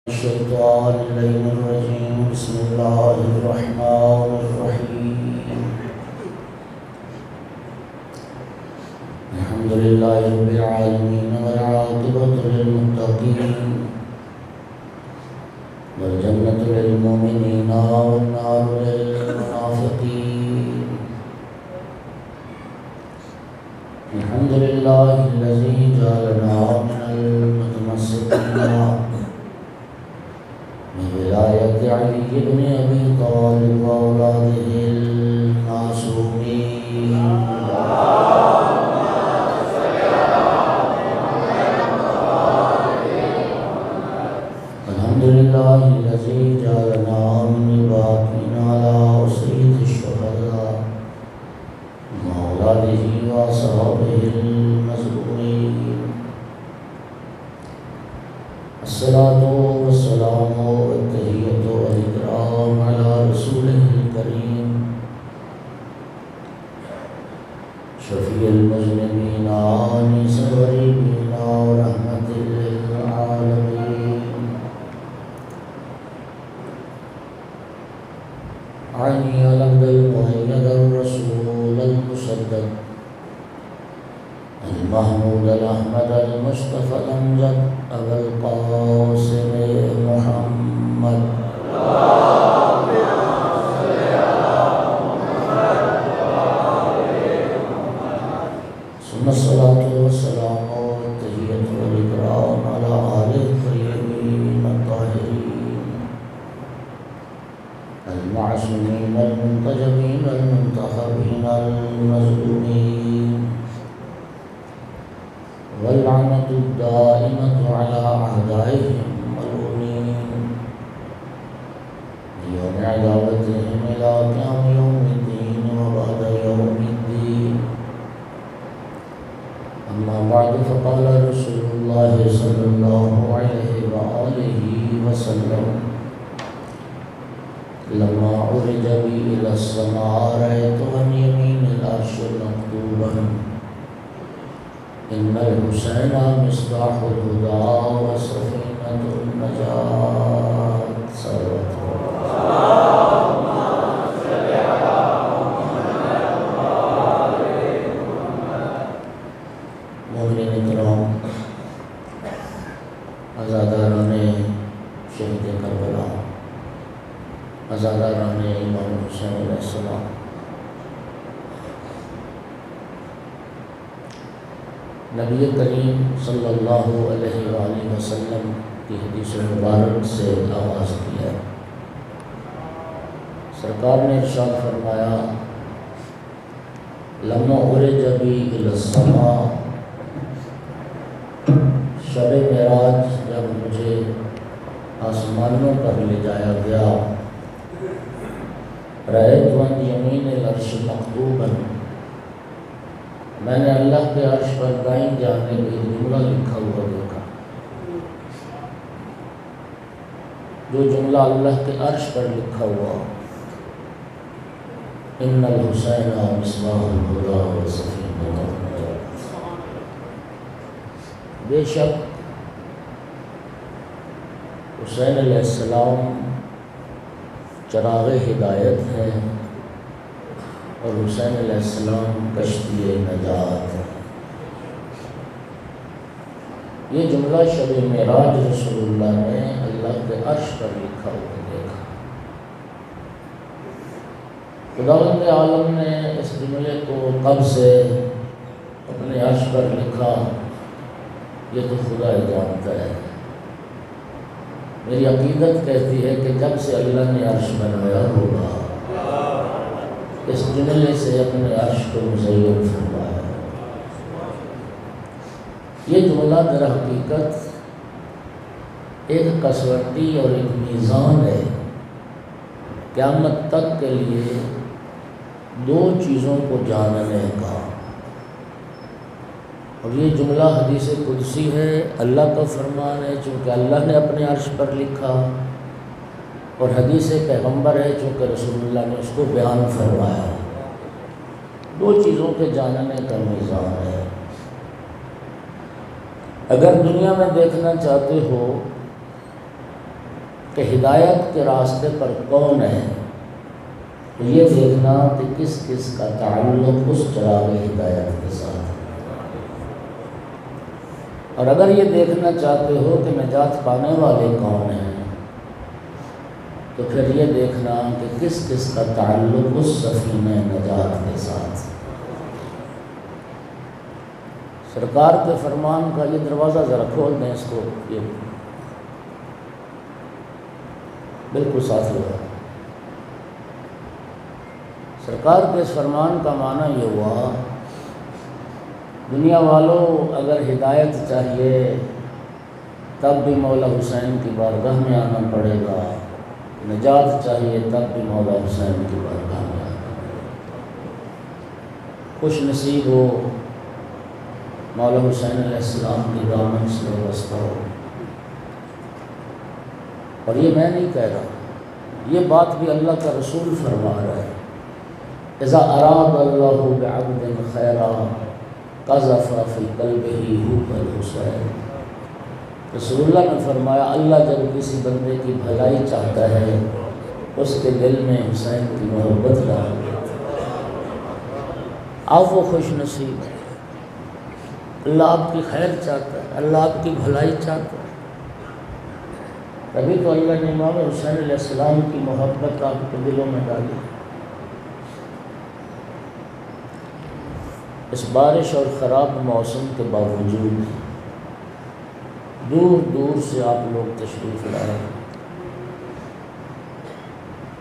الشيطان اللعين الرجيم بسم الله الرحمن الرحيم الحمد لله رب العالمين والعاقبة للمتقين والجنة للمؤمنين والنار للمنافقين الحمد لله الذي جعلنا من المتمسكين بولاية علي بن أبي طالب وأولاده المعصومين الحمد لله الذي جعلنا من الباقين على سيد الشهداء وأولاده وأصحابه المظلومين الصلاة والسلام والتحية والإكرام على رسوله الكريم شفيع المذنبين آنس الغريبين ورحمة للعالمين عني العبد المؤيد الرسول المسدد المحمود الأحمد المصطفى الأمجد أبا القاسم محمد ثم الصلاة والسلام والتحية والإكرام على آله الطيبين الطاهرين المعصومين المنتجبين المنتخبين المظلومين واللعنة الدائمة على أعدائهم الملعونين يوم عداوتهم إلى قيام يوم الدين وبعد يوم الدين أما بعد فقال رسول الله صلى الله عليه وآله وسلم لما عرج بي إلى السماء رأيت عن يمين العرش مكتوبا إن الحسين مصباح الهدى وسفينة النجاة صلوات مومنین کرام، عزاداران شہید کربلا، عزاداران امام حسین علیہ السلام، نبی کریم صلی اللہ علیہ وآلہ وسلم کی حدیث مبارک سے آغاز کیا ہے۔ سرکار نے ارشاد فرمایا لما عرج بی الی السماء، شب معراج جب مجھے آسمانوں پر لے جایا گیا، رأیت عن یمین العرش مکتوبا، میں نے اللہ کے عرش پر دائیں جانب ایک جملہ لکھا ہوا دیکھا۔ جو جملہ اللہ کے عرش پر لکھا ہوا، ان الحسین مصباح الہدی وسفینۃ النجاۃ، بے شک حسین علیہ السلام چراغ ہدایت ہے اور حسین علیہ السلام کشتی نجات ہے۔ یہ جملہ شب معراج رسول اللہ نے اللہ کے عرش پر لکھا ہوا دیکھا۔ خداوند عالم نے اس جملے کو کب سے اپنے عرش پر لکھا، یہ تو خدا ہی جانتا ہے۔ میری عقیدت کہتی ہے کہ جب سے اللہ نے عرش بنایا ہوگا، اس جملے سے اپنے عرش کو مزین فرمایا۔ یہ جملہ در حقیقت ایک کسوٹی اور ایک میزان ہے، قیامت تک کے لیے دو چیزوں کو جاننے کا۔ اور یہ جملہ حدیث قدسی ہے، اللہ کا فرمان ہے چونکہ اللہ نے اپنے عرش پر لکھا، اور حدیث پیغمبر ہے چونکہ رسول اللہ نے اس کو بیان فرمایا۔ دو چیزوں کے جاننے کا میزان ہے۔ اگر دنیا میں دیکھنا چاہتے ہو کہ ہدایت کے راستے پر کون ہے، تو یہ دیکھنا کہ کس کس کا تعلق اس چراغ ہدایت کے ساتھ ہے۔ اور اگر یہ دیکھنا چاہتے ہو کہ نجات پانے والے کون ہیں، تو پھر یہ دیکھنا کہ کس کس کا تعلق اس سفینہ نجات کے ساتھ ہے۔ سرکار کے فرمان کا یہ دروازہ ذرا کھول دیں، اس کو یہ بالکل ساتھ ہوا۔ سرکار کے اس فرمان کا معنی یہ ہوا، دنیا والوں اگر ہدایت چاہیے تب بھی مولا حسین کی بارگاہ میں آنا پڑے گا، نجات چاہیے تب بھی مولا حسین کی بارگاہ میں آنا پڑے گا۔ خوش نصیب ہو، مولا حسین علیہ السلام کی دامن سے وابستہ ہو۔ اور یہ میں نہیں کہہ رہا، یہ بات بھی اللہ کا رسول فرما رہا ہے، اذا اراد اللہ بعبد خیرا قذف فی قلبہ حب الحسین۔ رسول اللہ نے فرمایا، اللہ جب کسی بندے کی بھلائی چاہتا ہے اس کے دل میں حسین کی محبت ڈال دیتا ہے۔ آپ وہ خوش نصیب ہے، اللہ آپ کی خیر چاہتا ہے، اللہ آپ کی بھلائی چاہتا ہے، تبھی تو اللہ نے امام حسین علیہ السلام کی محبت آپ کے دلوں میں ڈالی۔ اس بارش اور خراب موسم کے باوجود دور دور سے آپ لوگ تشریف لائے۔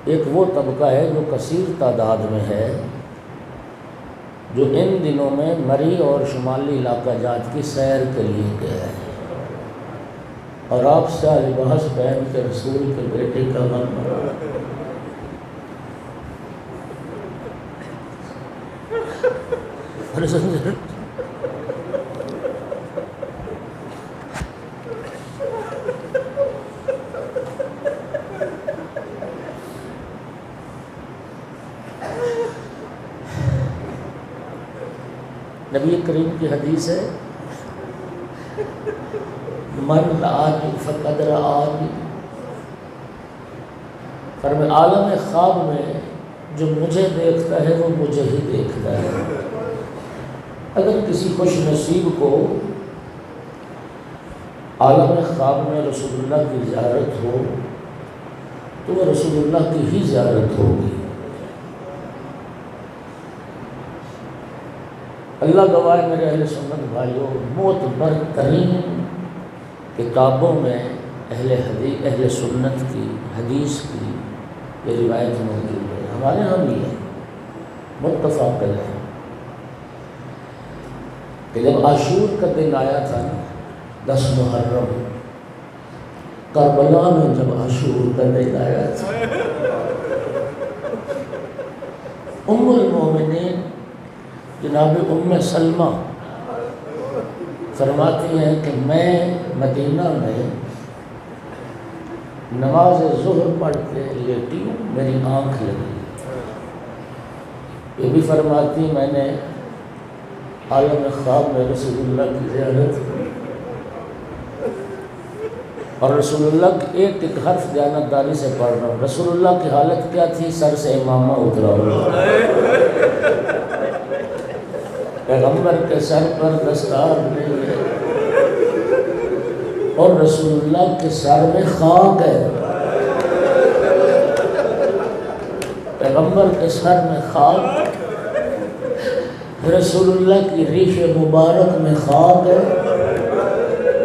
ایک وہ طبقہ ہے جو کثیر تعداد میں ہے، جو ان دنوں میں مری اور شمالی علاقہ جات کی سیر کے لیے گیا ہے، اور آپ سے لباس پہن کے رسول کے بیٹے کا غم نبی کریم کی حدیث ہے، من رآنی فقد رآنی، فرمایا عالم خواب میں جو مجھے دیکھتا ہے وہ مجھے ہی دیکھتا ہے۔ اگر کسی خوش نصیب کو عالم خواب میں رسول اللہ کی زیارت ہو تو وہ رسول اللہ کی ہی زیارت ہوگی۔ اللہ گواہ میرے اہل سنت بھائیوں، معتبر ترین کتابوں میں اہل سنت کی حدیث کی یہ روایت موجود ہے، ہمارے یہاں بھی ہے، متفق ہے کہ جب عاشور کا دن آیا تھا، 10 محرم، کربلا میں جب عاشور کا دن آیا تھا، ام المومنین جناب ام سلمہ فرماتی ہیں کہ میں مدینہ میں نماز ظہر پڑھ کے لیٹی ہوں، میری آنکھ لگی۔ یہ بھی فرماتی میں نے عالم خواب میں رسول اللہ کی زیارت کی، اور رسول اللہ کی ایک ایک حرف دیانتداری سے پڑھ رہا ہوں۔ رسول اللہ کی حالت کیا تھی؟ سر سے امامہ اترا ہوا، پیغمبر کے سر پر دستار نہیں ہے، اور رسول اللہ کے سر میں خاک ہے، پیغمبر کے سر میں خاک، رسول اللہ کی ریش مبارک میں خاک ہے،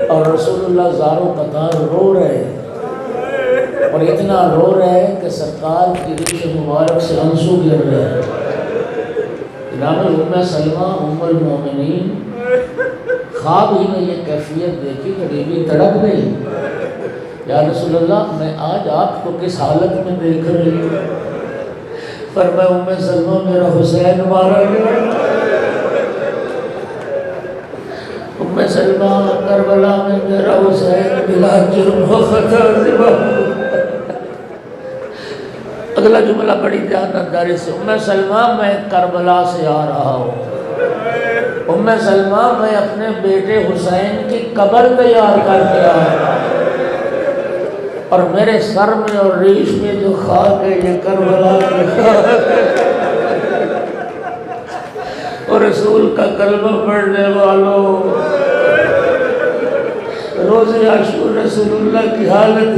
اور رسول اللہ زاروں قطار رو رہے ہیں، اور اتنا رو رہے ہیں کہ سرکار کی ریش مبارک سے آنسو گر رہے ہیں۔ جناب ام سلمہ ام المومنین خواب ہی میں یہ کیفیت دیکھی کہ بی بی تڑپ گئی، یا رسول اللہ میں آج آپ کو کس حالت میں دیکھ رہی ہوں؟ فرمایا ام سلمہ میرا حسین مارا گیا، ام سلمہ کربلا میں میرا حسین بلا جرم و خطا ذبح۔ اگلا جملہ بڑی دیانتداری سے، ام سلمہ میں کربلا سے آ رہا ہوں، ام سلمہ میں اپنے بیٹے حسین کی قبر تیار کر کے آ رہا ہوں۔ اور میرے سر میں اور ریش میں جو خاک ہے یہ کربلا کی خاک ہے۔ اور رسول کا کلمہ پڑھنے والوں، روز عاشور رسول اللہ کی حالت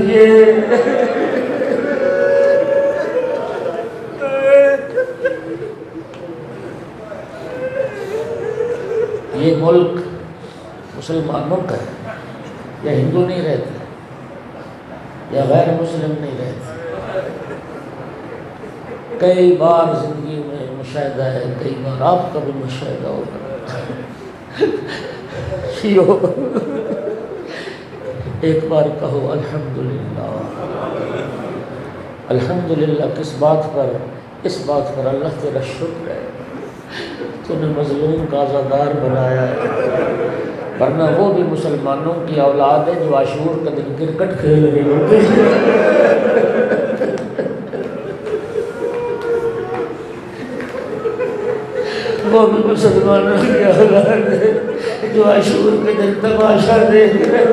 یہ ملک مسلمانوں کا ہے، یا ہندو نہیں رہتے یا غیر مسلم نہیں رہتے۔ کئی بار زندگی میں مشاہدہ ہے، کئی بار آپ کا بھی مشاہدہ ہوگا، شیعو ایک بار کہو الحمدللہ۔ الحمدللہ کس بات پر؟ اس بات پر اللہ تیرا شکر ہے، تو نے مظلوم کا آزادار بنایا ہے، ورنہ وہ بھی مسلمانوں کی اولاد ہے جو عاشور کا دن کرکٹ کھیل رہی ہوتی وہ بھی مسلمانوں کی اولاد ہے جو عاشور کے دن تماشا دیکھ رہے۔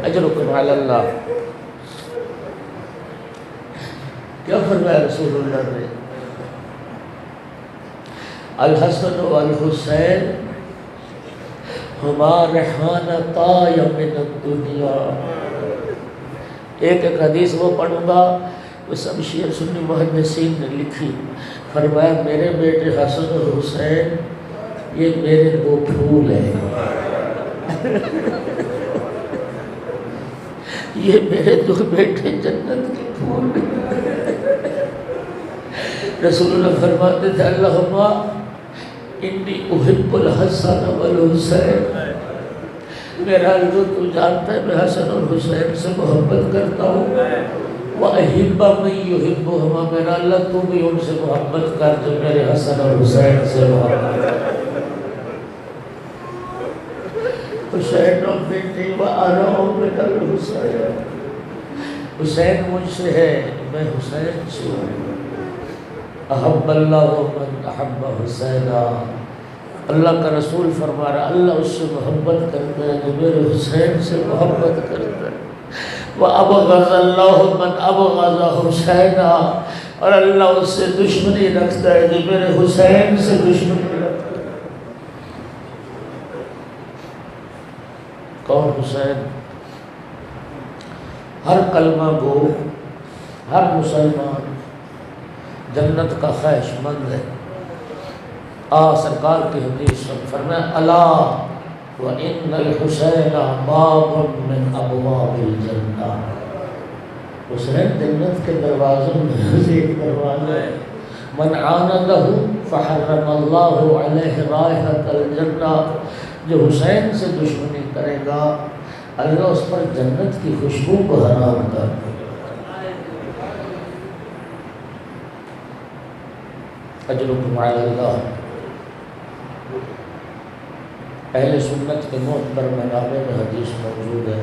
اجرکم علی اللہ۔ کیا فرمایا رسول اللہ نے؟ الحسن والحسین ہما ریحانتای من الدنیا۔ ایک حدیث وہ پڑھوں گا، وہ سب شیعہ سنی محدثین نے لکھی۔ فرمایا میرے بیٹے حسن اور حسین یہ میرے دو پھول ہیں، یہ میرے دو بیٹے جنت کے پھول ہیں۔ رسول اللہ فرماتے تھے اللہم انی احب الحسن والحسین، میرا اللہ تو جانتا ہے میں حسن اور حسین سے محبت کرتا ہوں، وَأَحِبَّ مَن يُحِبُّهُمَا، میرا اللہ تو بھی ان سے محبت کر جو میرے حسن اور حسین سے محبت کر۔ حسین بنتی وَأَنَا مِنَ الْحُسَيْنِ، حسین مجھ سے ہے میں حسین سے ہوں۔ احب اللہ من احب حسینہ، اللہ کا رسول فرما رہا اللہ اس سے محبت کرتا ہے جو میرے حسین سے محبت کرتا ہے۔ وَأَبْغَضَ اللَّهُ مَنْ أَبْغَضَ حُسَيْنًا، اور اللہ اس سے دشمنی رکھتا ہے جو میرے حسین سے دشمنی رکھتا ہے۔ کون حسین؟ ہر کلمہ گو، ہر مسلمان جنت کا خواہش مند ہے۔ سرکار کی حدیث سن، فرمایا الا وَإِنَّ الْحُسَيْنَ بَابٌ مِّنْ أَبْوَابِ الْجَنَّةِ، حسین جنت کے دروازوں میں سے ایک دروازہ ہے۔ من عاندہ فحرم اللہ علیہ رائحۃ الجنہ، جو حسین سے دشمنی کرے گا اللہ اس پر جنت کی خوشبو کو حرام کر دے۔ اجرکم علی اللہ۔ اہل سنت کے معتبر منابع میں حدیث موجود ہے،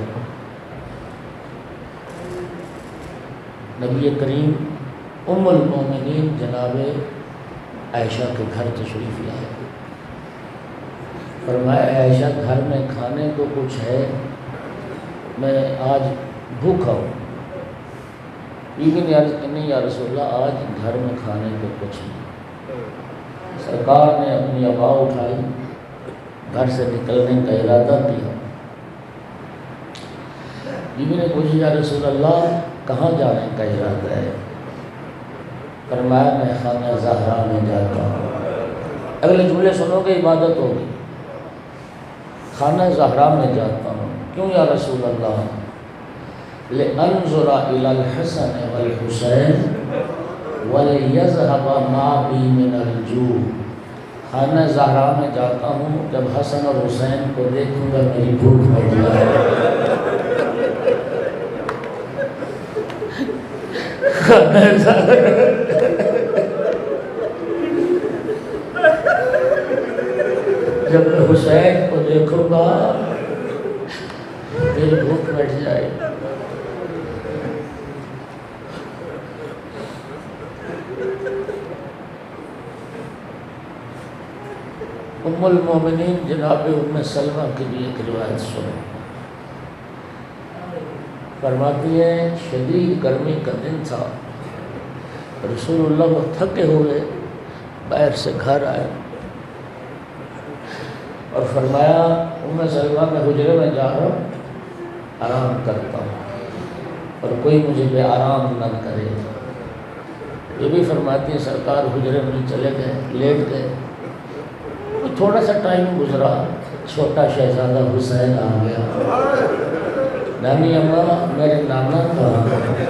نبی کریم ام المومنین جناب عائشہ کے گھر تشریف لائے، فرمایا عائشہ گھر میں کھانے کو کچھ ہے، میں آج بھوکا ہوں۔ بیوی نے عرض کی نہیں یا رسول اللہ آج گھر میں کھانے کو کچھ نہیں۔ سرکار نے اپنی ابا اٹھائی، گھر سے نکلنے کا ارادہ کیا۔ بیوی نے پوچھا یا رسول اللہ کہاں جانے کا ارادہ ہے؟ فرمایا میں خانہ زہرا میں جاتا ہوں۔ اگلے جملے سنو گے عبادت ہوگی۔ خانہ زہرا میں جاتا ہوں، کیوں یا رسول اللہ؟ لِأَنظُرَ إِلَى الْحَسَنِ وَالْحُسَيْنِ وَلِيَذْهَبَ مَا بِي مِنَ الْجُوعِ، خانہ زہرا میں جاتا ہوں، جب حسن اور حسین کو دیکھوں گا میری بھوک مٹ جائے۔ خانہ زہرا جب میں حسین کو دیکھوں گا میری بھوک مٹ جائے۔ ام ام المومنین جناب ام سلمہ کی بھی ایک روایت سنو. فرماتی ہیں شدید گرمی کا دن تھا، رسول اللہ وہ تھکے ہوئے باہر سے گھر آئے اور فرمایا ام سلمہ میں حجرے میں جا رہا ہوں، آرام کرتا ہوں اور کوئی مجھے بے آرام نہ کرے. یہ بھی فرماتی ہیں سرکار حجرے میں چلے گئے، لیٹ گئے. تھوڑا سا ٹائم گزرا، چھوٹا شہزادہ حسین آ گیا. نانی اماں میرے نانا کہاں ہے؟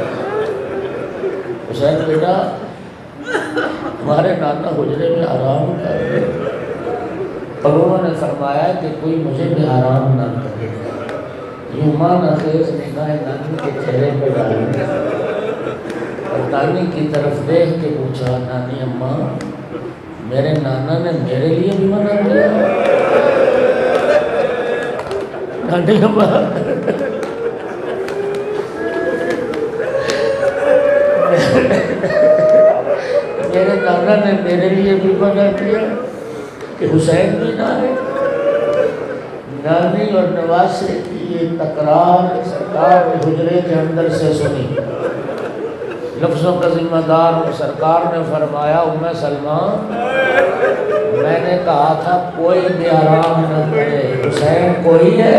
حسین بیٹا ہمارے نانا حجرے میں آرام کر رہے. اور انہوں نے فرمایا کہ کوئی مجھے بھی آرام نہ کرے. یوں ماں خیز نگاہ نانی کے چہرے پہ ڈالی اور نانی کی طرف دیکھ کے پوچھا نانی اماں میرے نانا نے میرے لیے بھی منع کیا؟ نانی اماں میرے نانا نے میرے لیے بھی منع کیا کہ حسین بھی نہ ہے. نانی اور نواسے کی یہ تکرار سرکار نے حجرے کے اندر سے سنی. لفظوں کا ذمہ دار سرکار نے فرمایا ام سلمہ میں نے کہا تھا کوئی بھی آرام نہ کرے، حسین کوئی ہے.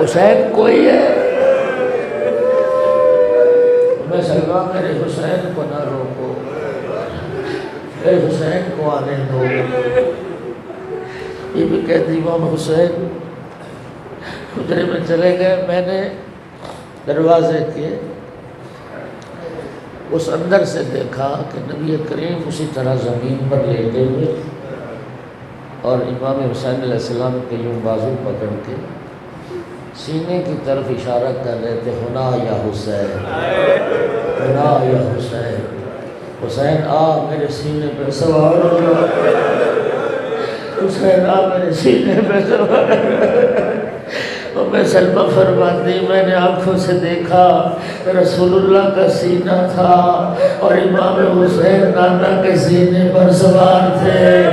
حسین کوئی ہے. میں سلمہ میرے حسین کو نہ روکو، میرے حسین کو آنے دو. یہ بھی کہتی امام حسین حجرے میں چلے گئے. میں نے دروازے کے اس اندر سے دیکھا کہ نبی کریم اسی طرح زمین پر لیٹے ہوئے اور امام حسین علیہ السلام کے یوں بازو پکڑ کے سینے کی طرف اشارہ کر رہے تھے ہنا یا حسین، ہنا یا حسین. حسین آ میرے سینے پہ سوار ہو، حسین آ میرے سینے پہ سوار. میں سلمہ فرماتی میں نے آنکھوں سے دیکھا رسول اللہ کا سینہ تھا اور امام حسین نانا کے سینے پر سوار تھے.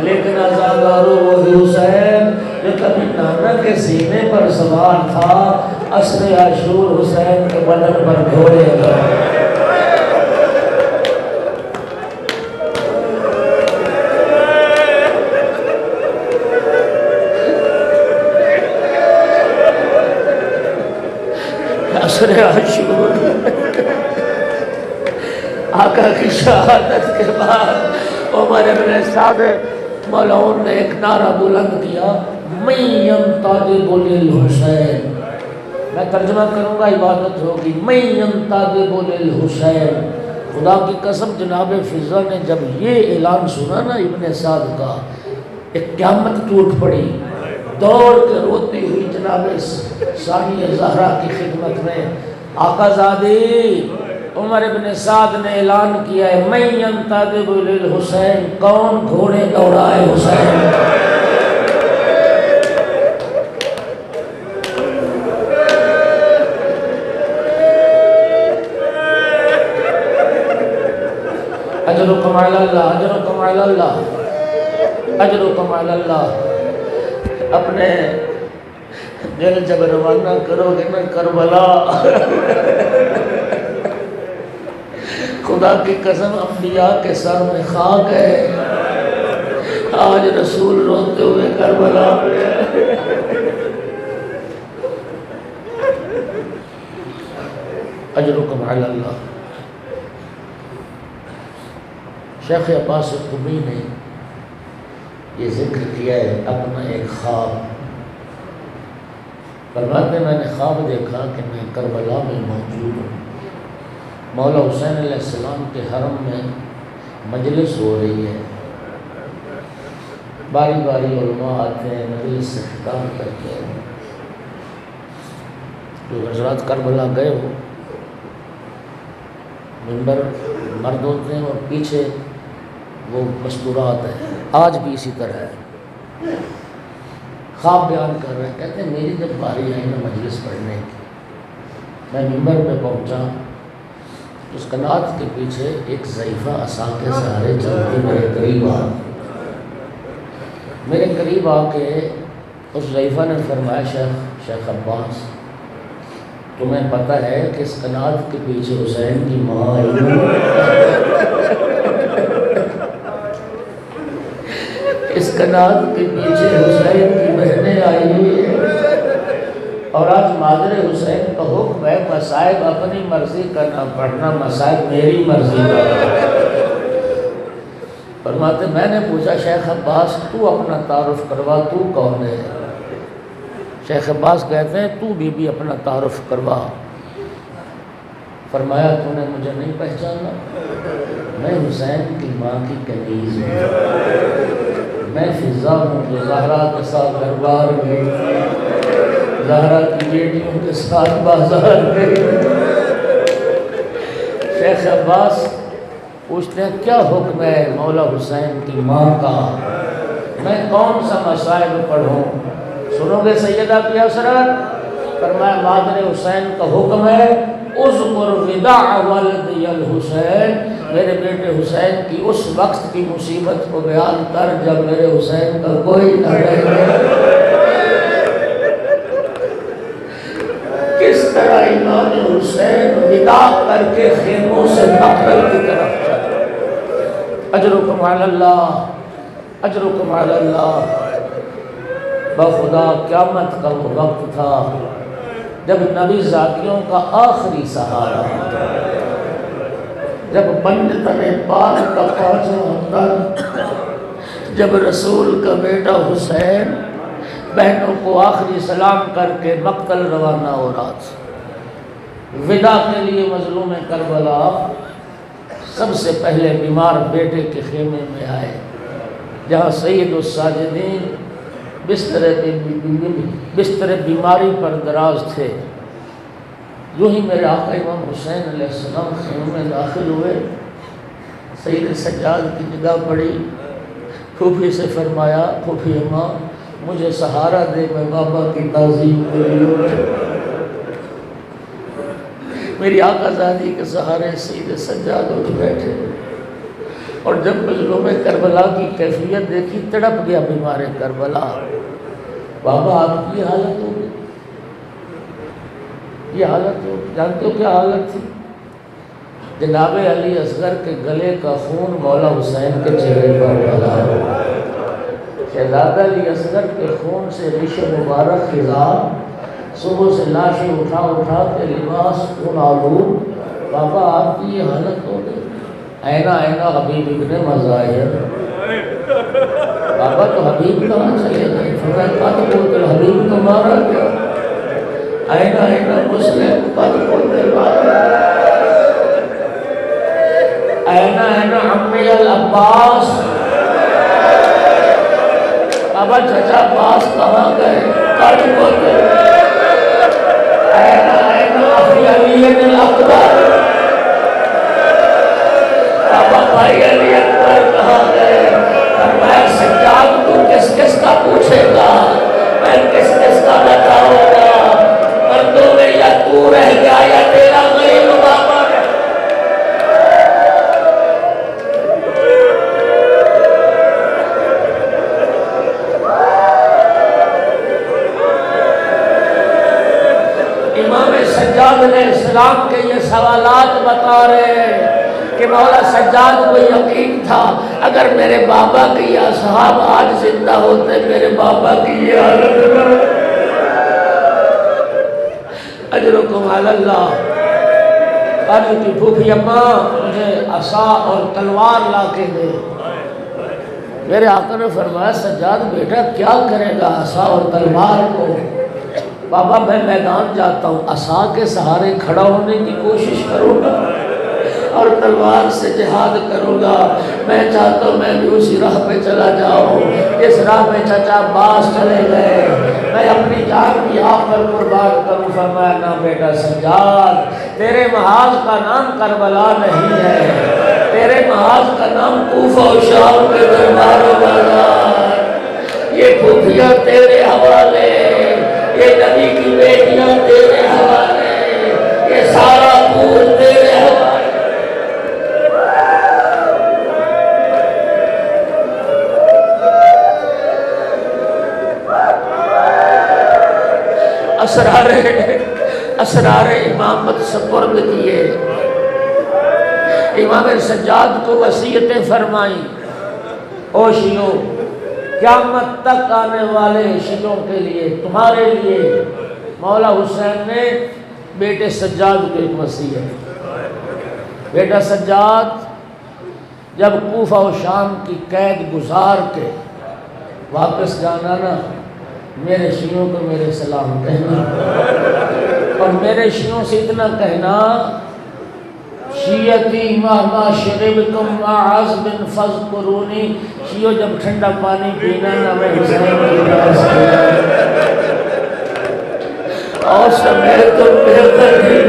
لیکن عزادارو وہی حسین جو کبھی نانا کے سینے پر سوار تھا عصر عاشور حسین کے بدن پر گھوڑے گا. عصر عاشور آقا کی شہادت کے بعد عمر بن سعد ملعون نے ایک نعرہ بلند کیا من ینتدب للحسین. میں ترجمہ کروں گا عبادت ہوگی من ینتدب للحسین. خدا کی قسم جناب فضا نے جب یہ اعلان سنا نا ابن سعد کا ایک قیامت ٹوٹ پڑی. دوڑ کے روتی ہوئی جناب ثانی زہرا کی خدمت میں آقا زادی عمر بن سعد نے اعلان کیا ہے من ینتدب للحسین. کون گھوڑے دوڑائے حسین؟ اجرکم علی اللہ، اجرکم علی اللہ، اجرکم علی اللہ. اپنے دل جب روانہ کرو گے نا کربلا خدا کی قسم انبیاء کے سر میں خاک ہے. آج رسول روتے ہوئے کربلا میں اجرکم علی اللہ. شیخ عباس قمی نے یہ ذکر کیا ہے اپنا ایک خواب. فرماتے میں نے خواب دیکھا کہ میں کربلا میں موجود ہوں. مولا حسین علیہ السلام کے حرم میں مجلس ہو رہی ہے. باری باری علماء آتے ہیں مجلس سے خطاب کرتے ہیں. جو حضرات کربلا گئے ہو منبر مرد ہوتے ہیں اور پیچھے وہ مستورات ہیں. آج بھی اسی طرح ہے. خواب بیان کر رہے ہیں، کہتے ہیں میری جب باری آئی نا مجلس پڑھنے کی، میں ممبر پہ پہنچا، اس قنات کے پیچھے ایک ضعیفہ عصا کے سہارے چلتی میرے قریب آ کے اس ضعیفہ نے فرمایا شیخ عباس تمہیں پتہ ہے کہ اس قنات کے پیچھے حسین کی ماں آئی، اس قنات کے پیچھے حسین کی بہنیں آئی اور آج مادر حسین کا حکم ہے مصائب اپنی مرضی کا نہ پڑھنا، مصائب میری مرضی کا۔ فرماتے میں نے پوچھا شیخ عباس تو اپنا تعارف کروا، تو کون ہے؟ شیخ عباس کہتے ہیں تو بھی اپنا تعارف کروا۔ فرمایا تو نے مجھے نہیں پہچانا، میں حسین کی ماں کی کنیز ہوں، میں فضا ہوں جو زہرا کے ساتھ دربار گئی، زہرا کی بیٹیوں کے ساتھ بازار گئی۔ شیخ عباس پوچھتے ہیں کیا حکم ہے مولا حسین کی ماں کا، میں کون سا مسائل پڑھوں؟ سنو گے سیدہ کی حسرت؟ فرمایا مادر حسین کا حکم ہے اذکر وداع ولدی الحسین، میرے بیٹے حسین کی اس وقت کی مصیبت کو بیان کر جب میرے حسین کا کوئی نہ رہے، کس طرح امام حسین وداع کر کے خیموں سے مقتل کی طرف چلے۔ اجرکم علی اللہ، اجرکم علی اللہ۔ بخدا قیامت کا وہ وقت تھا جب نبی ذاتیوں کا آخری سہارا، جب بندتن پاک کا پانچواں تن، جب رسول کا بیٹا حسین بہنوں کو آخری سلام کر کے مقتل روانہ ہو رہا تھا۔ وداع کے لیے مظلوم کربلا سب سے پہلے بیمار بیٹے کے خیمے میں آئے، جہاں سید الساجدین بستر بیماری پر دراز تھے۔ یوں ہی میرے آقا امام حسین علیہ السلام خیمے میں داخل ہوئے، سید سجاد کی جگہ پڑی، پھوپھی سے فرمایا پھوپھی اماں مجھے سہارا دے، میں بابا کی تعظیم کری۔ میری آقا زادی کے سہارے سید سجاد اٹھ بیٹھے، اور جب مظلوم کربلا کی کیفیت دیکھی تڑپ گیا بیمار کربلا۔ بابا آپ کی حالت ہوگی، یہ حالت ہو، جانتے ہو کیا حالت تھی؟ جناب علی اصغر کے گلے کا خون مولا حسین کے چہرے پر ڈالا، شہزادہ علی اصغر کے خون سے ریش مبارک خضاب، صبح سے لاشیں اٹھا کے لباس خون آلود۔ بابا آپ کی یہ حالت ہو گئی۔ اینا حبیب ابن مظاہر، بابا تو حبیب کہاں چلے گئے؟ فرمایا قد قلت الحبیب تو مارا گیا، اینا مسلم قد قلت الحبیب، اینا عمی العباس، بابا چچا عباس کہاں گئے؟ قد قلت اینا اخی علی الاکبر، بابا بھائی علی اکبر کہاں گئے؟ فرمایا سجاد تو کس کا پوچھے گا، میں کس کا بتاؤں گا، مردوں میں یا تو رہ گیا یا تیرا غیب بابا رہ۔ امام سجاد علیہ السلام کے یہ سوالات بتا رہے ہیں کہ مولا سجاد کو یقین تھا اگر میرے بابا کے یہ اصحاب آج زندہ ہوتے میرے بابا کی یہ حالت۔ اجرکم علی اللہ۔ عرض کی پھوپھی اماں مجھے عصا اور تلوار لا کے دے۔ میرے آقا نے فرمایا سجاد بیٹا کیا کرے گا عصا اور تلوار کو؟ بابا میں میدان جاتا ہوں، عصا کے سہارے کھڑا ہونے کی کوشش کروں گا اور تلوار سے جہاد کروں گا۔ میں چاہتا ہوں میں بھی اسی راہ پہ چلا جاؤں، اس راہ پہ چچا عباس چلے گئے، میں اپنی جان بھی آپ پر قربان کروں۔ فرمایا نہ بیٹا سجاد، تیرے محاذ کا نام کربلا نہیں ہے، تیرے محاذ کا نام کوفہ و شام کے دربار و بازار، یہ پھوپھیاں تیرے حوالے، یہ نبی کی بیٹیاں تیرے حوالے، یہ سارا پور تیرے حوالے۔ اسرار امامت سپرد کیے، امام سجاد کو وصیتیں فرمائیں، او شیعو قیامت تک آنے والے شیعوں کے لیے، تمہارے لیے مولا حسین نے بیٹے سجاد کو ایک وصیت، بیٹا سجاد جب کوفہ و شام کی قید گزار کے واپس جانا نا، میرے شیعوں کو میرے سلام کہنا، اور میرے شیعوں سے اتنا کہنا، شیعتی مہما شربتم مع عذب فاذکرونی، شیعوں جب ٹھنڈا پانی پینا نا میں حسین کی راز پینا، اور سمیتم بہترین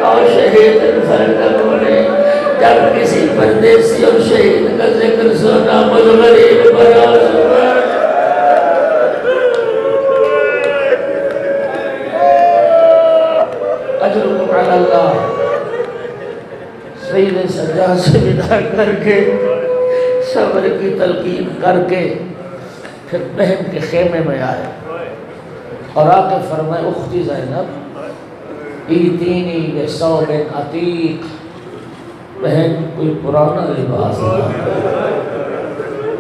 اور شہید فرقونے، جب کسی پردیسی اور شہید کا ذکر سونا مجغرین براز اجرکم علی اللہ۔ سید سجاد سے ودا کر کے صبر کی تلقین کر کے پھر بہن کے خیمے میں آئے اور آ کے فرمائے، اختی زینب ایتینی بثوب عتیق، بہن کوئی پرانا لباس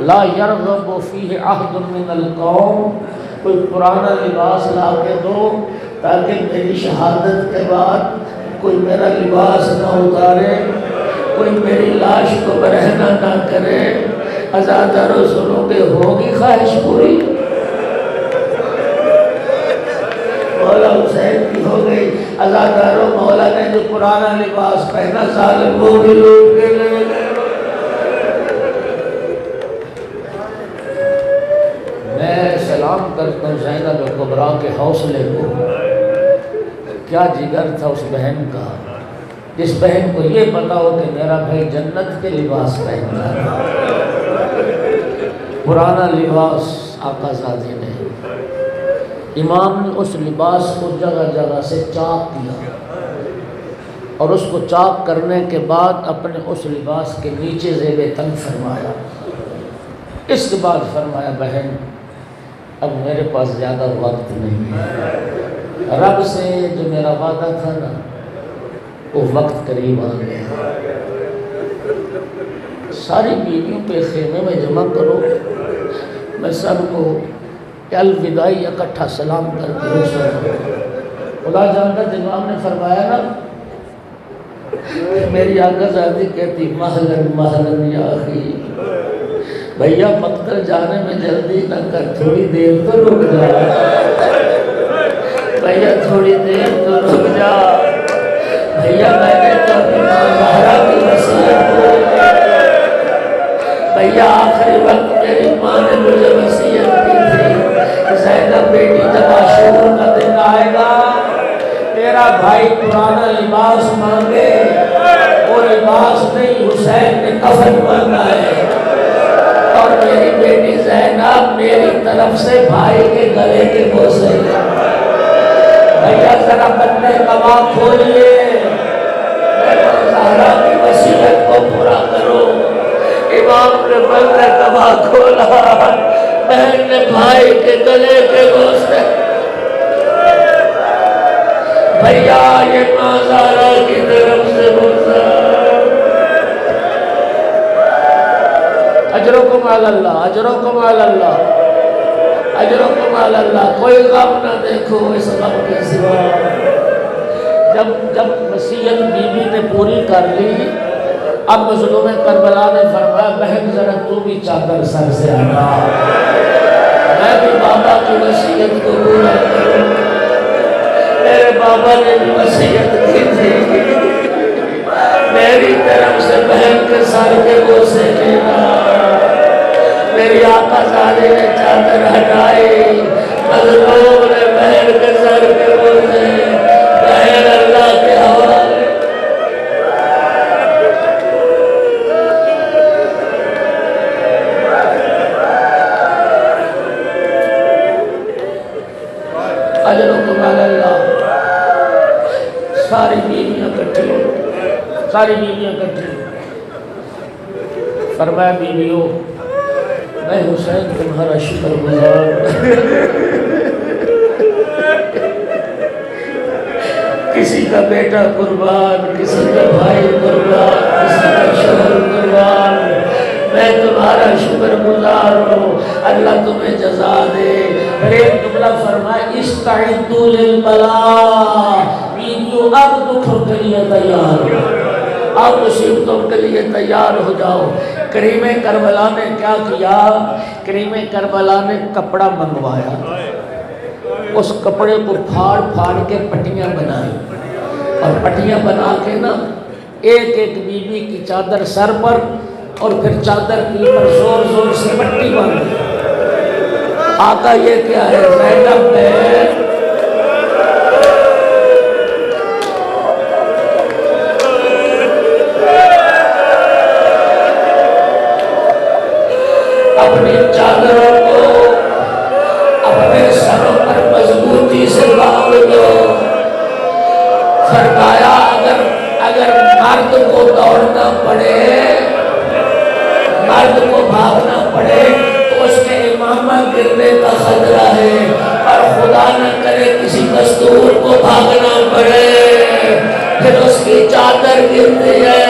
لا یرغب فیہ عہد من القوم، کوئی پرانا لباس لا کے دو تاکہ میری شہادت کے بعد کوئی میرا لباس نہ اتارے، کوئی میری لاش کو برہنہ نہ کرے، عزاداروں سنوں کے ہوگی خواہش پوری؟ مولا حسین کی ہو گئی، عزاداروں مولا نے جو پرانا لباس پہنا ظالم وہ بھی لوٹ کے لے گئے۔ میں سلام کرتا ہوں زینب کبریٰ کے حوصلے کو، کیا جگر تھا اس بہن کا، جس بہن کو یہ پتا ہو کہ میرا بھائی جنت کے لباس پہنتا ہے، پرانا لباس آقا زادی نے، امام نے اس لباس کو جگہ جگہ سے چاک کیا، اور اس کو چاک کرنے کے بعد اپنے اس لباس کے نیچے زیب تن فرمایا، اس کے بعد فرمایا بہن اب میرے پاس زیادہ وقت نہیں ہے، رب سے جو میرا وعدہ تھا نا وہ وقت قریب آ گیا، ساری بیویوں پہ خیمے میں جمع کرو، میں سب کو الوداعی اکٹھا سلام کر کے رخصت خدا جانتا، امام نے فرمایا نا، میری آقا زادی کہتی مہلن مہلن یا اخی، بھیا مقتل جانے میں جلدی نہ کر، تھوڑی دیر تو رک جا، بھیا تھوڑی دیر تو رک جا، بھیا میں نے تو اپنی ماں زہرا کی وصیت کی، بھیا آخری وقت میری ماں نے مجھے وصیت کی تھی، زینب بیٹی جب عاشور کا دن آئے گا تیرا بھائی پرانا لباس مانگے، وہ لباس نہیں حسین نے کفن مانگا ہے، اور میری بیٹی زینب میری طرف سے بھائی کے گلے کے بوسے لے، بھیا ذرا بندے کبا کھولیے، زہرا کی وصیت کو پورا کرو۔ امام نے بندے کبا کھولا، بہن نے بھائی کے گلے کے بوسے، بھیا یہ ماں زہرا کی طرف سے بوسا، اجرکم علی اللہ، اجرکم علی اللہ، اجرکم علی اللہ، کوئی غم نہ دیکھو اس غم کے سوا۔ جب وصیت بی بی نے پوری کر لی، اب مظلوم کربلا نے فرمایا بہن ذرا تو بھی چادر سر سے ہٹا، میں بھی بابا کی وصیت کو پورا کروں، میرے بابا نے بھی وصیت کی تھی، میری طرف سے بہن کے سر کے بوسے لینا، میری آقا زادی نے چادر ہٹائی، مظلوم نے بہن کے سر کے بوسے، بہن اللہ کے حوالے۔ ساری بیویاں کٹھی ہو، ساری بیویاں کٹھی ہو۔ فرمایا بیویوں میں حسین تمہارا شکر گزار، کسی کا بیٹا قربان، کسی کا بھائی قربان، کسی کا شوہر قربان، میں تمہارا شکر گزار ہوں، اللہ تمہیں جزا دے۔ پھر ایک جملہ فرمایا استعدوا للبلاء، بیویوں اب دکھوں کے لیے تیار ہو، اب مصیبتوں کے لیے تیار ہو جاؤ۔ کریم کربلا نے کیا کیا؟ کریم کربلا نے کپڑا منگوایا، اس کپڑے کو پھاڑ پھاڑ کے پٹیاں بنائی، اور پٹیاں بنا کے نا ایک ایک بیوی کی چادر سر پر، اور پھر چادر کے اوپر زور زور سے پٹی باندھی۔ آقا یہ کیا ہے؟ زینب ہے، اپنی چادروں کو اپنے سروں پر مضبوطی سے باندھ دو۔ فرمایا اگر مرد کو دوڑنا پڑے، مرد کو بھاگنا پڑے تو اس کے امامہ گرنے کا خطرہ ہے، اور خدا نہ کرے کسی مزدور کو بھاگنا پڑے پھر اس کی چادر گرتی ہے۔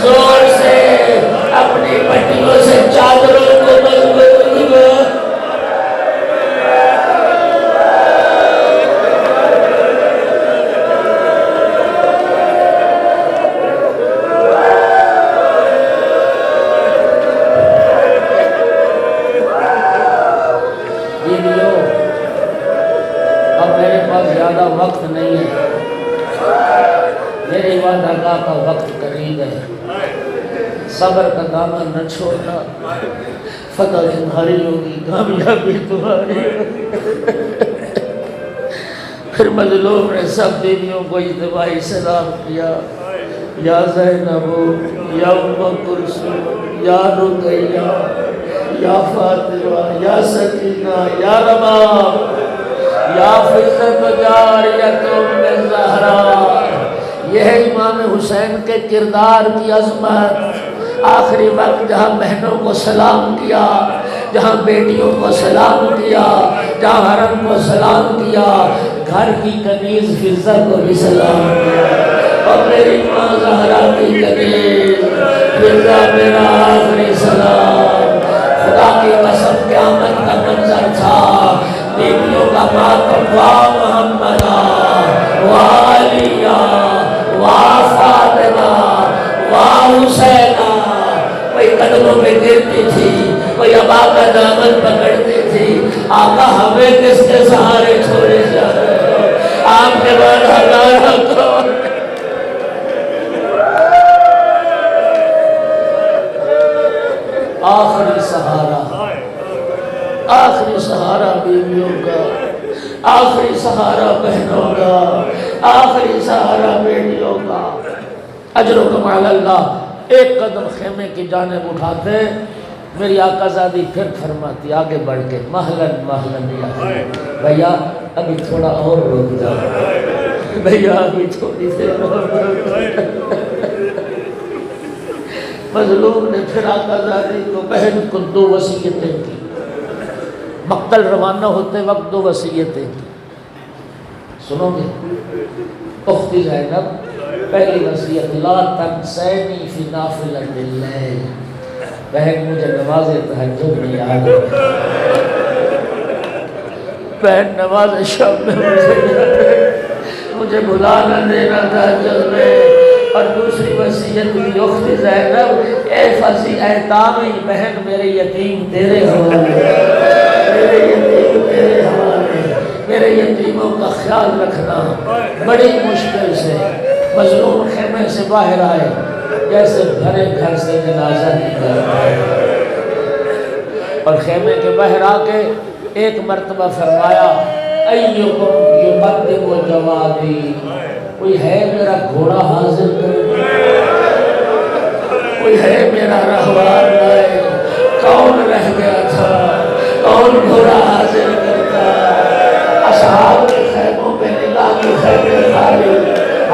زور سے اپنی پٹیوں سے چادروں کو مضبوط کرو۔ اب میرے پاس زیادہ وقت نہیں ہے، میری وعدہ کا وقت قریب ہے، صبر کا دامن نہ چھوڑنا، فتح تمہاری ہوگی، کامیابی تمہاری ہوگی۔ پھر مظلوم نے سب بیویوں کو اجتماعی سلام کیا، یا زینب، یا ام کلثوم، یا رقیہ، یا فاطمہ، یا سکینہ، یا رباب، یا فضلت جاریت ام زہرا۔ یہ ہے امام حسین کے کردار کی عظمت۔ آخری وقت جہاں بہنوں کو سلام کیا، جہاں بیٹیوں کو سلام کیا، جہاں حرم کو سلام کیا، گھر کی کنیز فضہ کو بھی سلام کیا۔ اور میری ماں زہرا کی کنیز فضہ میرا آخری سلام۔ خدا کی قسم قیامت کا منظر تھا، بیویوں کا ماتم، وا محمدہ وا علیہ وا فاطمہ وا حسینہ۔ کوئی قدموں پہ گرتی تھی، کوئی ابا کا دامن پکڑتی تھی۔ آقا ہمیں کس کے سہارے چھوڑے جا رہے ہو؟ آپ کے بعد ہمارا کون؟ آخری سہارا، آخری سہارا بیویوں کا، آخری سہارا بہنوں کا، آخری سہارا بیٹیوں کا۔ اجرکم علی اللہ۔ ایک قدم خیمے کی جانب اٹھاتے، میری آقا زادی پھر فرماتی آگے بڑھ کے، مہلن مہلن یا بھیا ابھی تھوڑا اور رک جاؤ، بھیا ابھی تھوڑی دیر اور رک جاؤ۔ مظلوم نے پھر آقا زادی کو، بہن کو 2 وصیتیں کی، مقتل روانہ ہوتے وقت 2 وصیتیں کی، سنو گے؟ اختی زینب، پہلی وصیت لا تنسینی فی نافلۃ اللیل، بہن مجھے نماز تہجد میں یاد ہے، بہن نماز شب میں مجھے بھلا نہ دینا تہجد میں۔ اور دوسری وصیت بھی اخت زینب، اے فضی ایتامی، بہن میرے یتیم تیرے حوالے، میرے یتیم تیرے حوالے، میرے یتیموں کا خیال رکھنا۔ بڑی مشکل سے مظلوم خیمے سے باہر آئے، جیسے بھرے گھر سے جنازہ نکل آئے، اور خیمے کے باہر آ کے ایک مرتبہ فرمایا ایکم یقدم جوادی، کوئی ہے میرا گھوڑا حاضر کرے، کوئی ہے میرا رہوار لائے؟ کون رہ گیا تھا؟ کون گھوڑا حاضر کرتا؟ اصحاب کے خیموں پہ نگاہ کی خیمے خالی،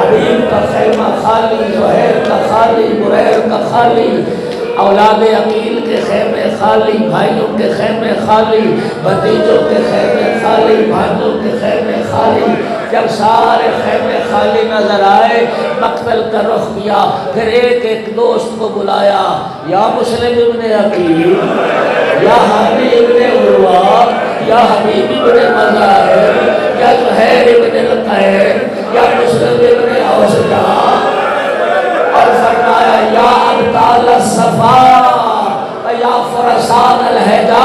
ابھی حبیب کا خیمہ خالی، زہیر کا خالی، بریر کا خالی، اولاد عقیل کے خیمے خالی، بھائیوں کے خیمے خالی، بھتیجوں کے خیمے خالی، بھانجوں کے خیمے خالی۔ جب سارے خیمے خالی نظر آئے مقتل کا رخ کیا، پھر ایک ایک دوست کو بلایا، یا مسلم ابن عقیل، یا حانی ابن عروہ، یا حبیب ابن مظاہر، یا زہیر ابن القین، یا مسلم ابن اوسجا، اور فرمایا یا ابطال الصفا یا فرسان الہجا،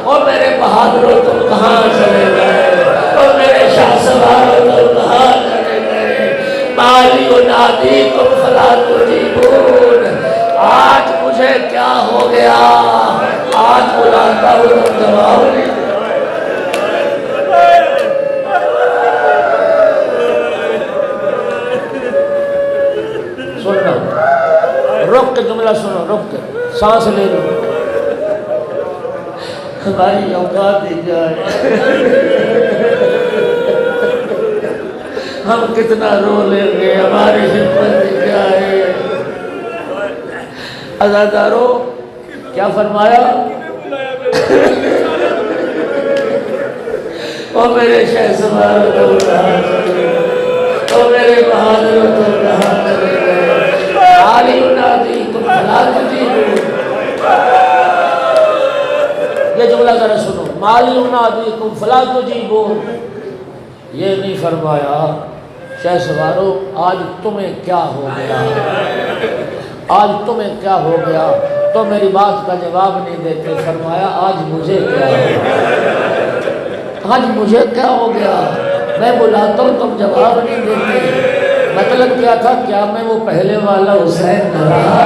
او میرے بہادروں تم کہاں چلے گئے، او میرے شاہ سواروں تم کہاں چلے گئے، مالی ینادیکم فلا تجیبون، آج مجھے کیا ہو گیا، آج بلاتا ہوں تم جواب نہیں دے۔ سنو، رک کے جملہ سنو، رک کے سانس لے لو، ہماری اوقات دی جائے، ہم کتنا رو لیں گے، ہماری ہمت دی جائے۔ عزادارو کیا فرمایا؟ او میرے شہ سوار تو کہاں چلے گئے، او میرے بہادر تو کہاں چلے گئے، عالی ینادیکم فلا تجیبون۔ یہ جملہ ذرا سنو، مالی ینادیکم فلا تجیبون، یہ نہیں فرمایا شہ سوارو آج تمہیں کیا ہو گیا، آج تمہیں کیا ہو گیا، تو میری بات کا جواب نہیں دیتے، فرمایا آج مجھے کیا ہو گیا، آج مجھے کیا ہو گیا، میں بلاتا ہوں تم جواب نہیں دیتے۔ مطلب کیا تھا، کیا میں وہ پہلے والا حسین نہ رہا،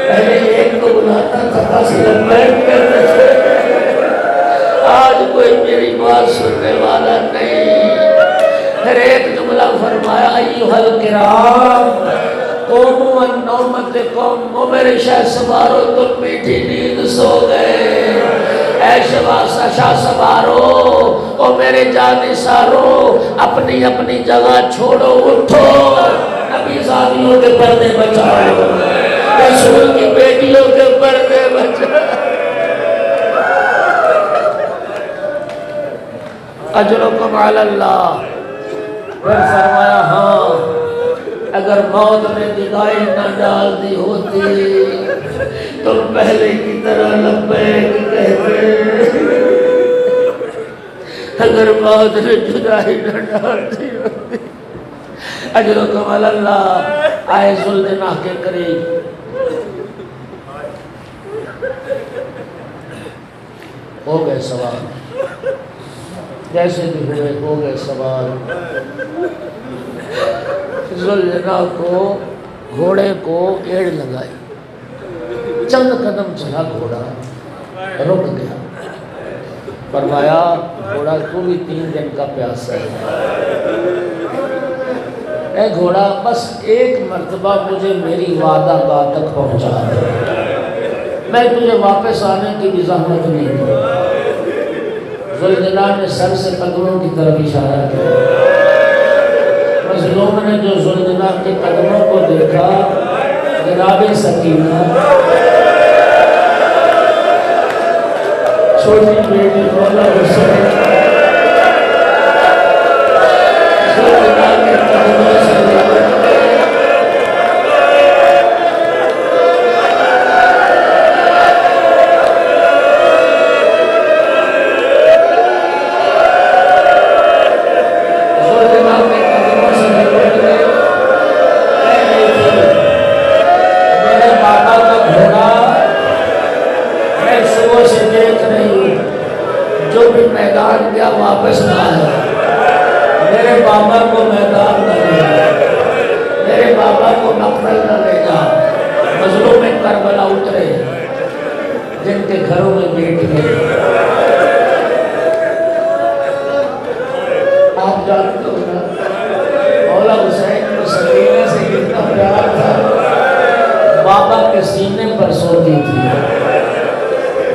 پہلے ایک کو بلاتا تھا بس لبیک کہتے تھے، آج کوئی میری بات سننے والا نہیں۔ پھر ایک جملہ فرمایا ایھا الکرام قوموا عن نومتکم، وہ میرے شاہ سوارو تم میٹھی نیند سو گئے، اے شاہ سوارو، او میرے جانثارو اپنی اپنی جگہ چھوڑو، اٹھو، نبی زادیوں کے پردے بچاؤ، رسول کی بیٹیوں کے پردے بچاؤ۔ اجرکم علی اللہ۔ پھر فرمایا ہاں اگر موت نے نگاہیں نہ ڈال دی ہوتی تو پہلے کی طرح لبیک کہتے، اگر موت نے جدائی نہ ڈال دی ہوتی۔ اجرکم علی اللہ۔ آئے ذوالجناح کے قریب، ہو گئے سوال، جیسے بھی ہوئے ہو گئے سوال۔ ذوالجناح کو گھوڑے کو ایڑ لگائی، چند قدم چلا گھوڑا، رک گیا، فرمایا گھوڑا تو بھی 3 دن کا پیاسا ہے، اے گھوڑا بس ایک مرتبہ مجھے میری وعدہ گاہ تک پہنچا دے، میں تجھے واپس آنے کی بھی زحمت نہیں دوں۔ ذوالجلال نے سر سے قدموں کی طرف اشارہ کیا، مظلوم نے جو ذوالجلال کے قدموں کو دیکھا، جناب سکینہ چھوٹی بیٹی مولا حسین ذوالجلال کے قدموں سے میدان گیا واپس نہ آیا، میرے بابا کو میدان نہ لے جا، میرے بابا کو مقتل نہ لے جا۔ مظلوم کربلا اترے جن کے گھروں میں بیٹھ گئے، آپ جانتے ہو نا مولا حسین کو سکینہ سے کتنا پیار تھا، بابا کے سینے پر سوتی تھی،